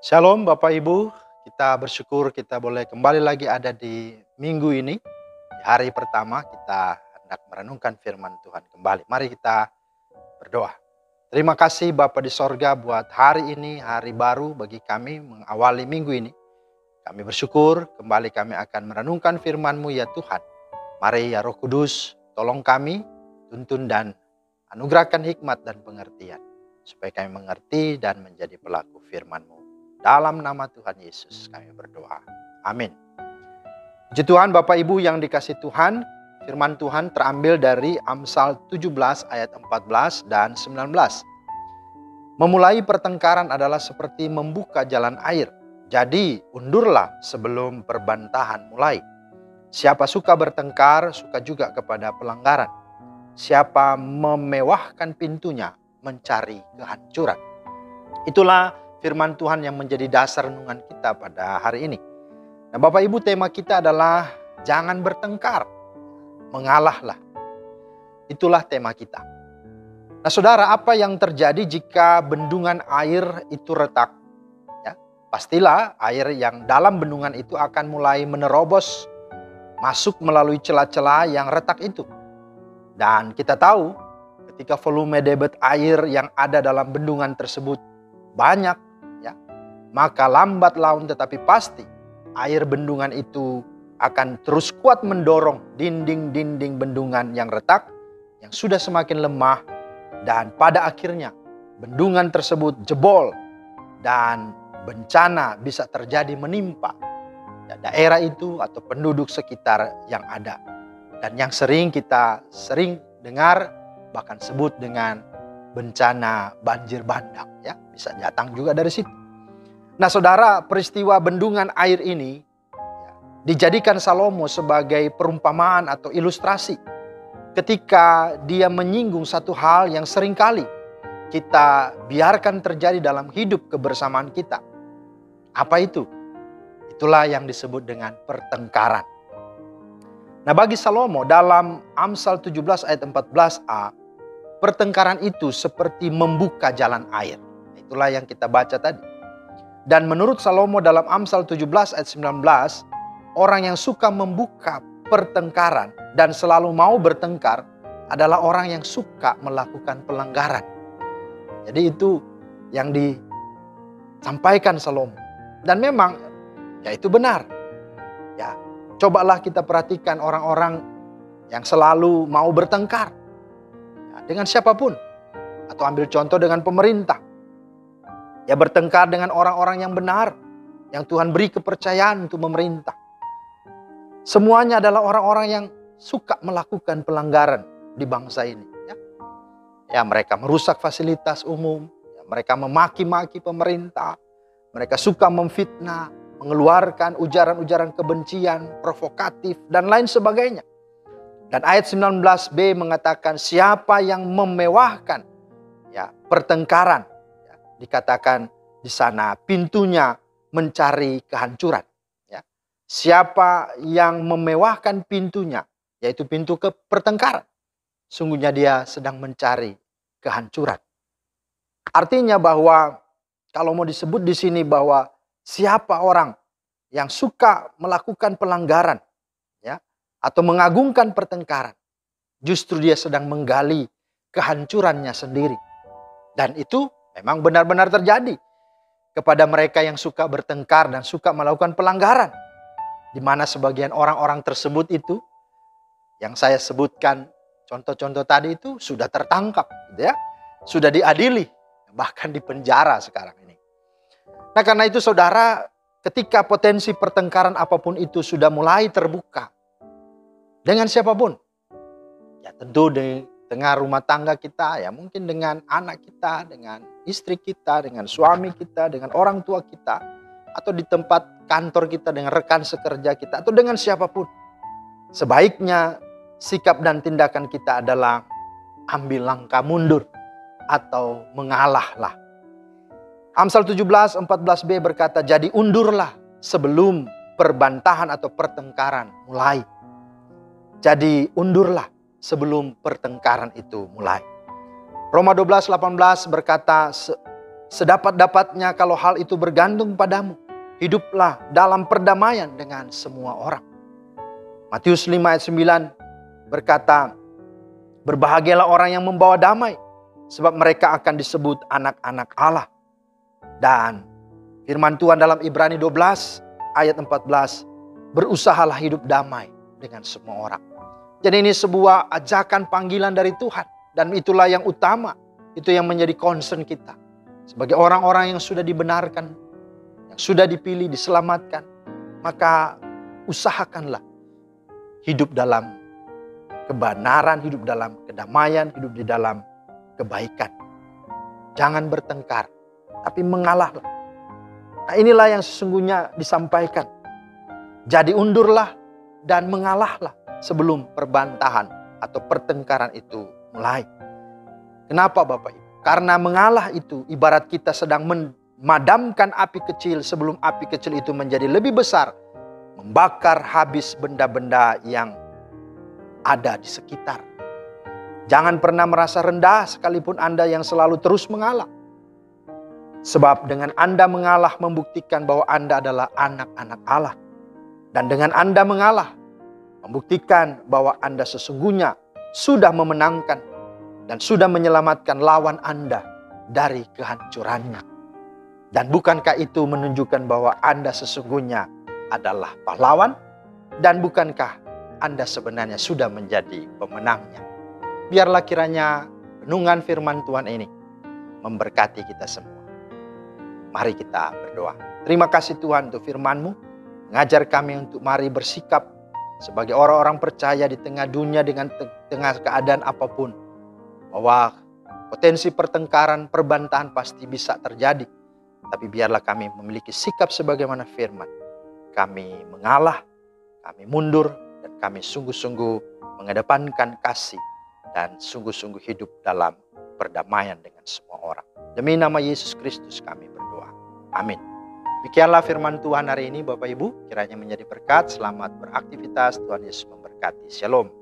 Shalom Bapak Ibu, kita bersyukur kita boleh kembali lagi ada di minggu ini. Di hari pertama kita hendak merenungkan firman Tuhan kembali. Mari kita berdoa. Terima kasih Bapa di sorga buat hari ini, hari baru bagi kami mengawali minggu ini. Kami bersyukur kembali kami akan merenungkan firman-Mu ya Tuhan. Mari ya Roh Kudus, tolong kami, tuntun dan anugerahkan hikmat dan pengertian. Supaya kami mengerti dan menjadi pelaku firman-Mu. Dalam nama Tuhan Yesus kami berdoa. Amin. Puji Tuhan Bapak Ibu yang dikasih Tuhan, firman Tuhan terambil dari Amsal 17 ayat 14 dan 19. Memulai pertengkaran adalah seperti membuka jalan air. Jadi undurlah sebelum perbantahan mulai. Siapa suka bertengkar, suka juga kepada pelanggaran. Siapa memewahkan pintunya, mencari kehancuran. Itulah firman Tuhan yang menjadi dasar renungan kita pada hari ini. Nah Bapak Ibu, tema kita adalah jangan bertengkar, mengalahlah. Itulah tema kita. Nah saudara, apa yang terjadi jika bendungan air itu retak? Ya, pastilah air yang dalam bendungan itu akan mulai menerobos, masuk melalui celah-celah yang retak itu. Dan kita tahu ketika volume debit air yang ada dalam bendungan tersebut banyak, maka lambat laun tetapi pasti air bendungan itu akan terus kuat mendorong dinding-dinding bendungan yang retak, yang sudah semakin lemah, dan pada akhirnya bendungan tersebut jebol dan bencana bisa terjadi menimpa daerah itu atau penduduk sekitar yang ada. Dan yang kita sering dengar bahkan sebut dengan bencana banjir bandang, ya, bisa datang juga dari situ. Nah saudara, peristiwa bendungan air ini dijadikan Salomo sebagai perumpamaan atau ilustrasi ketika dia menyinggung satu hal yang seringkali kita biarkan terjadi dalam hidup kebersamaan kita. Apa itu? Itulah yang disebut dengan pertengkaran. Nah bagi Salomo dalam Amsal 17 ayat 14a, pertengkaran itu seperti membuka jalan air. Itulah yang kita baca tadi. Dan menurut Salomo dalam Amsal 17 ayat 19, orang yang suka membuka pertengkaran dan selalu mau bertengkar adalah orang yang suka melakukan pelanggaran. Jadi itu yang disampaikan Salomo. Dan memang ya itu benar. Ya, cobalah kita perhatikan orang-orang yang selalu mau bertengkar. Ya, dengan siapapun. Atau ambil contoh dengan pemerintah. Ya bertengkar dengan orang-orang yang benar, yang Tuhan beri kepercayaan untuk memerintah. Semuanya adalah orang-orang yang suka melakukan pelanggaran di bangsa ini. Ya mereka merusak fasilitas umum, ya, mereka memaki-maki pemerintah, mereka suka memfitnah, mengeluarkan ujaran-ujaran kebencian, provokatif, dan lain sebagainya. Dan ayat 19b mengatakan siapa yang memewahkan ya pertengkaran, dikatakan di sana pintunya mencari kehancuran. Ya. Siapa yang memewahkan pintunya, yaitu pintu ke pertengkaran, sungguhnya dia sedang mencari kehancuran. Artinya bahwa kalau mau disebut di sini bahwa siapa orang yang suka melakukan pelanggaran, ya, atau mengagungkan pertengkaran, justru dia sedang menggali kehancurannya sendiri. Dan itu memang benar-benar terjadi kepada mereka yang suka bertengkar dan suka melakukan pelanggaran. Di mana sebagian orang-orang tersebut itu, yang saya sebutkan contoh-contoh tadi itu sudah tertangkap, gitu ya, sudah diadili, bahkan dipenjara sekarang ini. Nah karena itu saudara, ketika potensi pertengkaran apapun itu sudah mulai terbuka, dengan siapapun, ya tentu di tengah rumah tangga kita, ya mungkin dengan anak kita, dengan istri kita, dengan suami kita, dengan orang tua kita, atau di tempat kantor kita, dengan rekan sekerja kita, atau dengan siapapun. Sebaiknya sikap dan tindakan kita adalah ambil langkah mundur atau mengalahlah. Amsal 17, 14b berkata, jadi undurlah sebelum perbantahan atau pertengkaran mulai. Jadi undurlah sebelum pertengkaran itu mulai. Roma 12:18 berkata, Sedapat-dapatnya kalau hal itu bergantung padamu, hiduplah dalam perdamaian dengan semua orang. Matius 5 ayat 9 berkata, berbahagialah orang yang membawa damai, sebab mereka akan disebut anak-anak Allah. Dan firman Tuhan dalam Ibrani 12 ayat 14, berusahalah hidup damai dengan semua orang. Jadi ini sebuah ajakan panggilan dari Tuhan. Dan itulah yang utama, itu yang menjadi concern kita. Sebagai orang-orang yang sudah dibenarkan, yang sudah dipilih, diselamatkan, maka usahakanlah hidup dalam kebenaran, hidup dalam kedamaian, hidup di dalam kebaikan. Jangan bertengkar, tapi mengalahlah. Nah, inilah yang sesungguhnya disampaikan. Jadi undurlah dan mengalahlah sebelum perbantahan atau pertengkaran itu mulai. Kenapa Bapak Ibu? Karena mengalah itu ibarat kita sedang memadamkan api kecil sebelum api kecil itu menjadi lebih besar. Membakar habis benda-benda yang ada di sekitar. Jangan pernah merasa rendah sekalipun Anda yang selalu terus mengalah. Sebab dengan Anda mengalah membuktikan bahwa Anda adalah anak-anak Allah. Dan dengan Anda mengalah membuktikan bahwa Anda sesungguhnya sudah memenangkan dan sudah menyelamatkan lawan Anda dari kehancurannya. Dan bukankah itu menunjukkan bahwa Anda sesungguhnya adalah pahlawan? Dan bukankah Anda sebenarnya sudah menjadi pemenangnya? Biarlah kiranya renungan firman Tuhan ini memberkati kita semua. Mari kita berdoa. Terima kasih Tuhan untuk firman-Mu. Mengajar kami untuk mari bersikap sebagai orang-orang percaya di tengah dunia dengan tengah keadaan apapun. Bahwa potensi pertengkaran, perbantahan pasti bisa terjadi. Tapi biarlah kami memiliki sikap sebagaimana firman. Kami mengalah, kami mundur, dan kami sungguh-sungguh mengedepankan kasih dan sungguh-sungguh hidup dalam perdamaian dengan semua orang. Demi nama Yesus Kristus kami berdoa. Amin. Demikianlah firman Tuhan hari ini Bapak Ibu. Kiranya menjadi berkat. Selamat beraktivitas. Tuhan Yesus memberkati. Shalom.